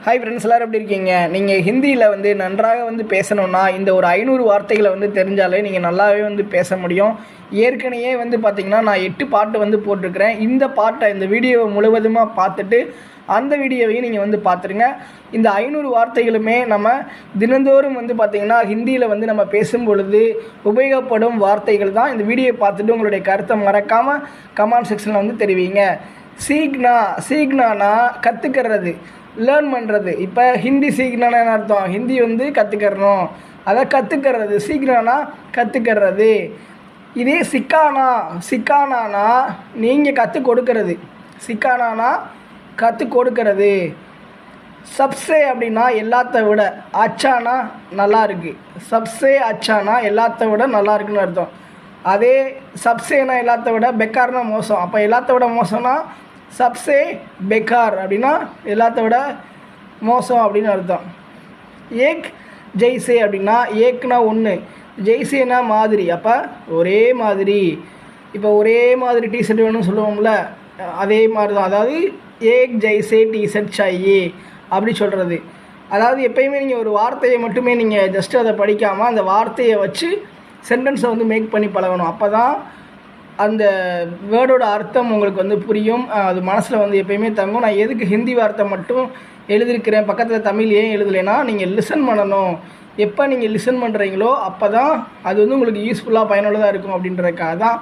Hi friends, எல்லோரும் எப்படி இருக்கீங்க? நீங்கள் ஹிந்தியில் நன்றாக பேசணுன்னா இந்த ஒரு 500 வார்த்தைகளை தெரிஞ்சாலே நீங்கள் நல்லாவே பேச முடியும். ஏற்கனவே பார்த்திங்கன்னா நான் 8 பாட்டு போட்டிருக்கிறேன். இந்த பாட்டை இந்த வீடியோவை முழுவதுமாக பார்த்துட்டு அந்த வீடியோவையும் நீங்கள் பார்த்துருங்க. இந்த 500 வார்த்தைகளுமே நம்ம தினந்தோறும் பார்த்திங்கன்னா ஹிந்தியில் நம்ம பேசும் பொழுது உபயோகப்படும் வார்த்தைகள் தான். இந்த வீடியோவை பார்த்துட்டு உங்களுடைய கருத்தை மறக்காமல் கமெண்ட் செக்ஷனில் தெரிவிங்க. சீக்னானா கற்றுக்கிறது, லேர்ன் பண்ணுறது. இப்போ ஹிந்தி சீக்கினானா என்ன அர்த்தம்? ஹிந்தி கற்றுக்கிறணும், அதை கற்றுக்கிறது. சீக்கினானா கற்றுக்கிறது. இதே சிக்கானானா நீங்கள் கற்றுக் கொடுக்கறது. சிக்கானானா கற்றுக் கொடுக்கறது. சப்சே அப்படின்னா எல்லாத்த விட, அச்சானா நல்லா இருக்குது. சப்சே அச்சானா எல்லாத்த விட நல்லா இருக்குன்னு அர்த்தம். அதே சப்சேனா எல்லாத்த விட, பெக்கார்னா மோசம். அப்போ எல்லாத்த விட மோசம்னா சப்சே பெக்கார் அப்படின்னா எல்லாத்த விட மோசம் அப்படின்னு அர்த்தம். ஏக் ஜெய்சே அப்படின்னா, ஏக்னா ஒன்று, ஜெய்சேனா மாதிரி. அப்போ ஒரே மாதிரி. இப்போ ஒரே மாதிரி டிஷர்ட் வேணும்னு சொல்லுவோம்ல, அதே மாதிரி தான். அதாவது ஏக் ஜெய்சே டிஷர்ட் சாயே அப்படி சொல்கிறது. அதாவது எப்பயுமே நீங்கள் ஒரு வார்த்தையை மட்டுமே நீங்கள் ஜஸ்ட்டு அதை படிக்காமல் அந்த வார்த்தையை வச்சு சென்டென்ஸை மேக் பண்ணி பழகணும். அப்போ தான் அந்த வேர்டோட அர்த்தம் உங்களுக்கு புரியும். அது மனசில் எப்பயுமே தங்கும். நான் எதுக்கு ஹிந்தி வார்த்தை மட்டும் எழுதியிருக்கிறேன், பக்கத்தில் தமிழ் ஏன் எழுதலைன்னா, நீங்கள் லிசன் பண்ணணும். எப்போ நீங்கள் லிசன் பண்ணுறீங்களோ அப்போ தான் அது உங்களுக்கு யூஸ்ஃபுல்லாக பயனுள்ளதாக இருக்கும் அப்படின்றதுக்காக தான்.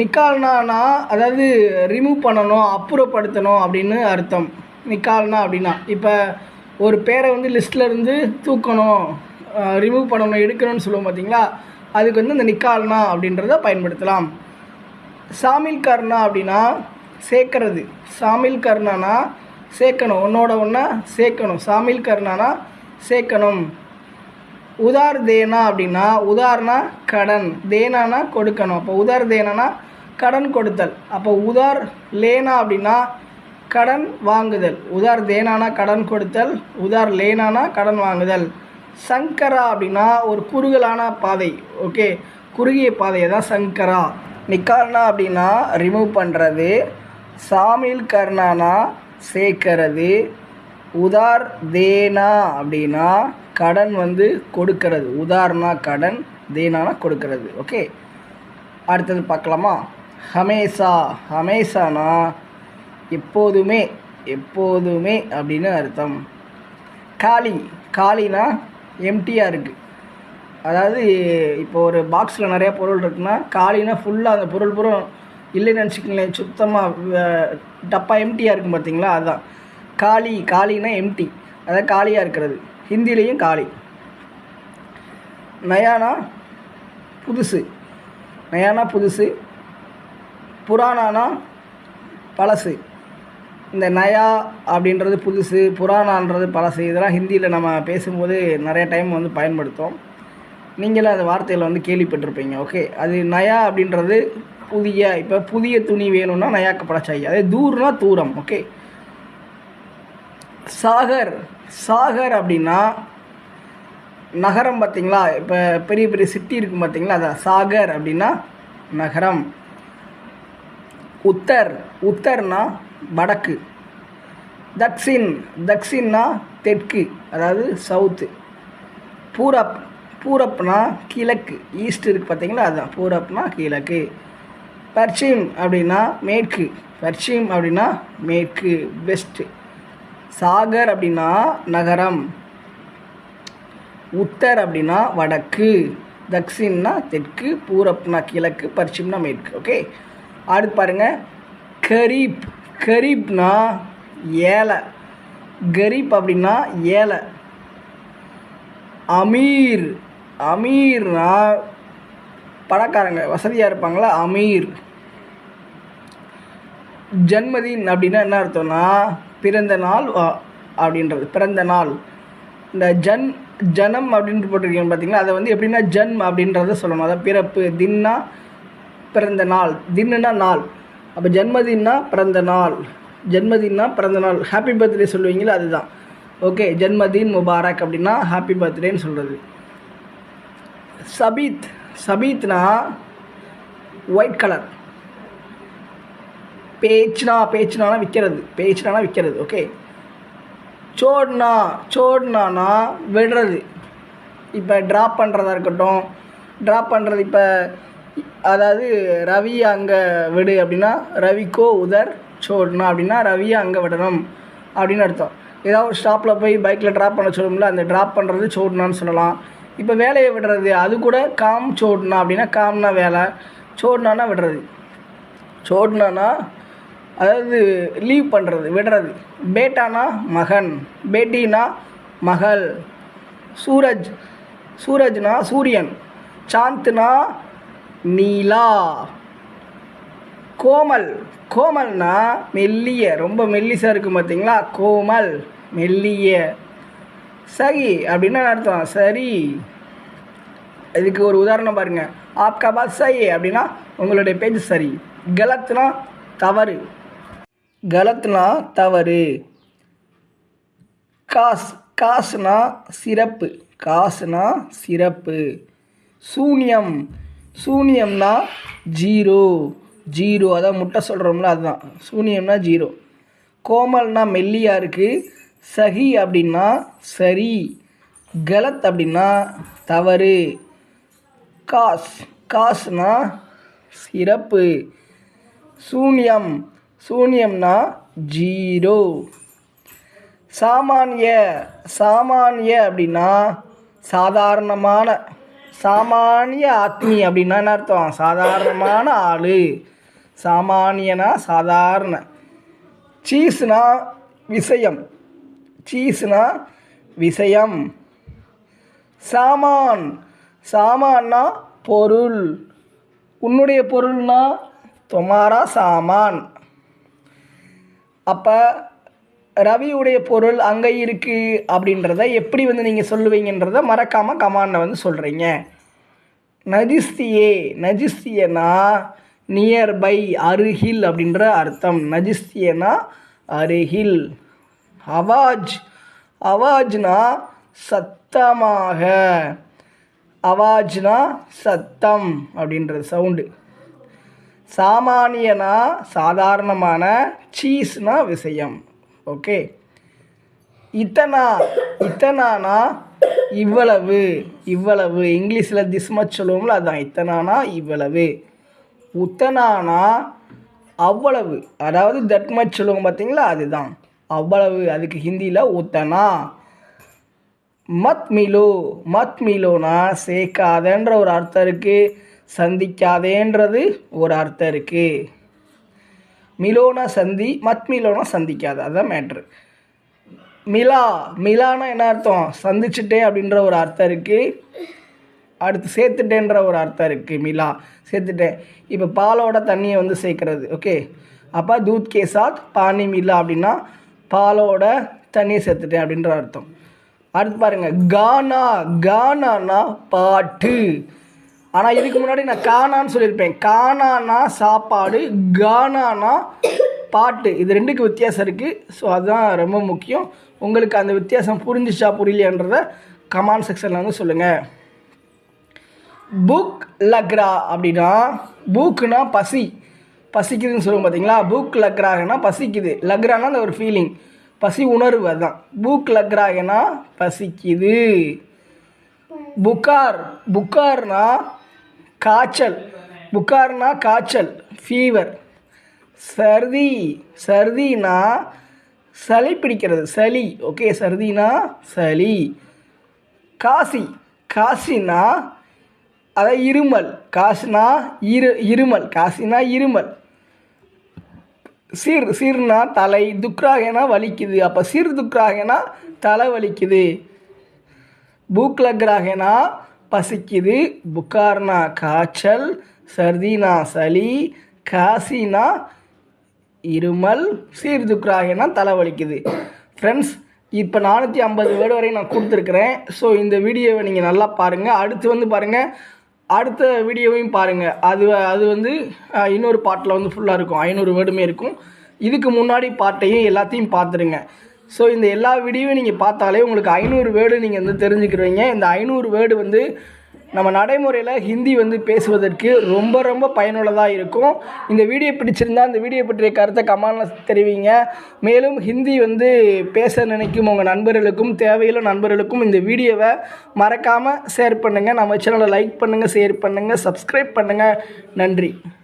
நிக்கால்னா அதாவது ரிமூவ் பண்ணணும், அப்புறப்படுத்தணும் அப்படின்னு அர்த்தம். நிக்கால்னா அப்படின்னா, இப்போ ஒரு பேரை லிஸ்ட்டில் இருந்து தூக்கணும், ரிமூவ் பண்ணணும், எடுக்கணும்னு சொல்லுவோம் பார்த்தீங்களா, அதுக்கு இந்த நிக்கால்னா அப்படின்றத பயன்படுத்தலாம். சாமில் கர்னா அப்படின்னா சேர்க்கறது. சாமில் கர்னானா சேர்க்கணும், ஒன்றோட ஒன்றா சேர்க்கணும். சாமில் கர்னானா சேர்க்கணும். உதார் தேனா அப்படின்னா, உதார்னா கடன், தேனானா கொடுக்கணும். அப்போ உதார் தேனானா கடன் கொடுத்தல். அப்போ உதார் லேனா அப்படின்னா கடன் வாங்குதல். உதார் தேனானா கடன் கொடுத்தல், உதார் லேனானா கடன் வாங்குதல். சங்கரா அப்படின்னா ஒரு குறுகலான பாதை, ஓகே, குறுகிய பாதையை தான் சங்கரா. நிக்கால்னா அப்படின்னா ரிமூவ் பண்ணுறது. சாமில் கர்னானா சேர்க்கறது. உதார் தேனா அப்படின்னா கடன் கொடுக்கறது. உதார்னா கடன், தேனானா கொடுக்கறது. ஓகே, அடுத்தது பார்க்கலாமா? ஹமேசானா எப்போதுமே அப்படின்னு அர்த்தம். காலினா எம்டியாக இருக்குது. அதாவது இப்போ ஒரு பாக்ஸில் நிறையா பொருள் இருக்குன்னா, காலினா ஃபுல்லாக அந்த பொருள் பூரா இல்லைன்னு நினச்சிக்கங்களேன், சுத்தமாக டப்பா எம்டியாக இருக்கும் பார்த்தீங்களா, அதுதான் காலினா எம்டி, அதாவது காலியாக இருக்கிறது. ஹிந்திலேயும் காலி. நயானா புதுசு. புராணானா பழசு. இந்த நயா அப்படின்றது புதுசு, புராணான்றது பழசு. இதெல்லாம் ஹிந்தியில் நம்ம பேசும்போது நிறைய டைம் பயன்படுத்தும். நீங்களும் அந்த வார்த்தையில் கேள்விப்பட்டிருப்பீங்க. ஓகே, அது நயா அப்படின்றது புதிய. இப்போ புதிய துணி வேணும்னா நயா கப்படா சாயி. அதே தூர்னா தூரம். ஓகே, சாகர் அப்படின்னா நகரம். பார்த்தீங்களா, இப்போ பெரிய பெரிய சிட்டி இருக்கும் பார்த்தீங்களா, அதான் சாகர் அப்படின்னா நகரம். உத்தர்னா வடக்கு. தக்ஷின்னா தெற்கு, அதாவது சவுத்து. பூரப்னா கிழக்கு, ஈஸ்ட் இருக்குது பார்த்தீங்களா, அதுதான் பூரப்னா கிழக்கு. பர்ச்சிம் அப்படின்னா மேற்கு, வெஸ்ட்டு. சாகர் அப்படின்னா நகரம். உத்தர் அப்படின்னா வடக்கு, தக்ஷின்னா தெற்கு, பூரப்னா கிழக்கு, பர்ச்சிம்னா மேற்கு. ஓகே, அடுத்து பாருங்கள். கரீப்னா ஏழை. கரீப் அப்படின்னா ஏழை. அமீர்னா பணக்காரங்க, வசதியாக இருப்பாங்களா, அமீர். ஜன்மதின் அப்படின்னா என்ன அர்த்தம்னா பிறந்த நாள் அப்படின்றது, பிறந்த நாள். இந்த ஜனம் அப்படின்ட்டு போட்டிருக்கீங்க பார்த்தீங்களா, அதை எப்படின்னா ஜன்ம் அப்படின்றத சொல்லணும். அதாவது பிறப்பு. தின்னா பிறந்த நாள், தின்னுனா நாள். அப்போ ஜன்மதின்னா பிறந்த நாள். ஹாப்பி பர்த்டே சொல்லுவீங்களா, அதுதான். ஓகே, ஜன்மதின் முபாரக் அப்படின்னா ஹாப்பி பர்த்டேன்னு சொல்கிறது. சபீத்னா ஒயிட் கலர். பேச்சுனா விற்கிறது, பேச்சுனா விற்கிறது. ஓகே. சோட்னானா விடுறது. இப்போ ட்ராப் பண்ணுறதா இருக்கட்டும், ட்ராப் பண்ணுறது. இப்போ அதாவது ரவி அங்கே விடு அப்படின்னா ரவிக்கோ உதர் சோட்னா அப்படின்னா ரவியை அங்கே விடணும் அப்படின்னு அர்த்தம். ஏதாவது ஒரு ஸ்டாப்பில் போய் பைக்கில் ட்ராப் பண்ண சொல்லும்ல, அந்த ட்ராப் பண்ணுறது சோட்னான்னு சொல்லலாம். இப்போ வேலையை விடுறது அது கூட காம் சோட்னா அப்படின்னா காம்னா வேலை, சோட்னானா விடுறது. சோட்னானா அதாவது லீவ் பண்ணுறது, விடுறது. பேட்டானா மகன், பேட்டினா மகள். சூரஜ்னா சூரியன், சாந்த்னா நீலா. கோமல்னா மெல்லிய, ரொம்ப மெல்லிசாக இருக்கும் பார்த்தீங்களா, கோமல் மெல்லிய. சரி அப்படின்னா அர்த்தம் சரி. இதுக்கு ஒரு உதாரணம் பாருங்கள். ஆப்கா பாத் சரி அப்படின்னா உங்களுடைய பேச்சு சரி. கலத்னா தவறு. காசுனா சிறப்பு. சூன்யம்னா ஜீரோ, அதான் முட்டை சொல்கிறோம்ல, அதுதான் சூன்யம்னா ஜீரோ. கோமல்னா மெல்லியாக இருக்குது. சஹி அப்படின்னா சரி. கலத் அப்படின்னா தவறு. காசுனா சிறப்பு. சூன்யம்னா ஜீரோ. சாமானிய அப்படின்னா சாதாரணமான. சாமானிய ஆத்மி அப்படின்னா என்ன அர்த்தம், சாதாரணமான ஆள். சாமானியனா சாதாரண. சீஸ்னா விஷயம். சாமான்னா பொருள். உன்னுடைய பொருள்னா தொமாரா சாமான். அப்போ ரவியுடைய பொருள் அங்கே இருக்குது அப்படின்றத எப்படி நீங்கள் சொல்லுவீங்கன்றத மறக்காமல் கமாண்டில் சொல்கிறீங்க. நஜிஸ்தியனா நியர்பை, அருகில் அப்படின்ற அர்த்தம். நஜிஸ்தியனா அருகில். அவாஜ்னா சத்தமாக. அவாஜ்னா சத்தம் அப்படின்றது சவுண்டு. சாமானியனா சாதாரணமான. சீஸ்னா விஷயம். ஓகே. இத்தனானா இவ்வளவு. இங்கிலீஷில் திஸ் மச் சொல்லுவோம்ல, அதுதான் இத்தனானா இவ்வளவு. உத்தனானா அவ்வளவு, அதாவது தட் மச் சொல்லுவோம் பார்த்தீங்களா, அதுதான் அவ்வளவு. அதுக்கு ஹிந்தியில் உத்தனா. மத் மிலோனா சேர்க்காதன்ற ஒரு அர்த்தம் இருக்குது. சந்திக்காதேன்றது ஒரு அர்த்தம் இருக்குது. மிலோனா சந்தி, மத் மிலோனா சந்திக்காத, அதுதான் மேட்ரு. மிலானா என்ன அர்த்தம், சந்திச்சுட்டேன் அப்படின்ற ஒரு அர்த்தம் இருக்குது. அடுத்து சேர்த்துட்டேன்ற ஒரு அர்த்தம் இருக்குது. மிலா சேர்த்துட்டேன். இப்போ பாலோட தண்ணியை சேர்க்குறது. ஓகே. அப்போ தூத் கே சாத் பானி மிலா அப்படின்னா பாலோட தண்ணியை சேர்த்துட்டேன் அப்படின்ற அர்த்தம். அடுத்து பாருங்கள், கானானா பாட்டு. ஆனால் இதுக்கு முன்னாடி நான் கானான்னு சொல்லியிருப்பேன். கானானா சாப்பாடு, கானானா பாட்டு. இது ரெண்டுக்கு வித்தியாசம் இருக்குது. ஸோ அதுதான் ரொம்ப முக்கியம். உங்களுக்கு அந்த வித்தியாசம் புரிஞ்சிச்சா புரியலையான்றத கமெண்ட் செக்ஷனில் சொல்லுங்கள். புக் லக்ரா அப்படின்னா, புக்குனா பசிக்குதுன்னு சொல்லுவோம் பார்த்தீங்களா. புக் லக்ராகனா பசிக்குது, லக்ரானா அந்த ஒரு ஃபீலிங், பசி உணர்வு, அதுதான். புக் லக்ராகனா பசிக்குது. புக்கார்னா காய்ச்சல், ஃபீவர். சர்தினா சளி பிடிக்கிறது, சளி. ஓகே. சர்தினா சளி. காசினா அதான் இருமல். இருமல். சீர்னா தலை, துக்ராகனா வலிக்குது. அப்போ துக்ராகனா தலை வலிக்குது. பூக் லக்ராகனா பசிக்குது, புக்கார்னா காய்ச்சல், சர்தினா சளி, காசினா இருமல், துக்ராகனா தலை வலிக்குது. ஃப்ரெண்ட்ஸ், இப்போ 450 வேர்டு வரையும் நான் கொடுத்துருக்குறேன். ஸோ இந்த வீடியோவை நீங்கள் நல்லா பாருங்கள். அடுத்து பாருங்கள், அடுத்த வீடியோவையும் பாருங்கள். அது இன்னொரு பாட்டில் ஃபுல்லாக இருக்கும், 500 வேர்டுமே இருக்கும். இதுக்கு முன்னாடி பாட்டையும் எல்லாத்தையும் பார்த்துருங்க. ஸோ இந்த எல்லா வீடியோவும் நீங்கள் பார்த்தாலே உங்களுக்கு 500 வேர்டு நீங்கள் தெரிஞ்சுக்கிறீங்க. இந்த 500 வேர்டு நம்ம நடைமுறையில் ஹிந்தி வந்து பேசுவதற்கு ரொம்ப ரொம்ப பயனுள்ளதாக இருக்கும். இந்த வீடியோ பிடிச்சிருந்தால் இந்த வீடியோ பற்றிய கருத்தை கமெண்ட்ல தெரிவிங்க. மேலும் ஹிந்தி வந்து பேச நினைக்கும் உங்கள் நண்பர்களுக்கும் தேவையுள்ள நண்பர்களுக்கும் இந்த வீடியோவை மறக்காமல் ஷேர் பண்ணுங்கள். நம்ம சேனலை லைக் பண்ணுங்கள், ஷேர் பண்ணுங்கள், சப்ஸ்கிரைப் பண்ணுங்கள். நன்றி.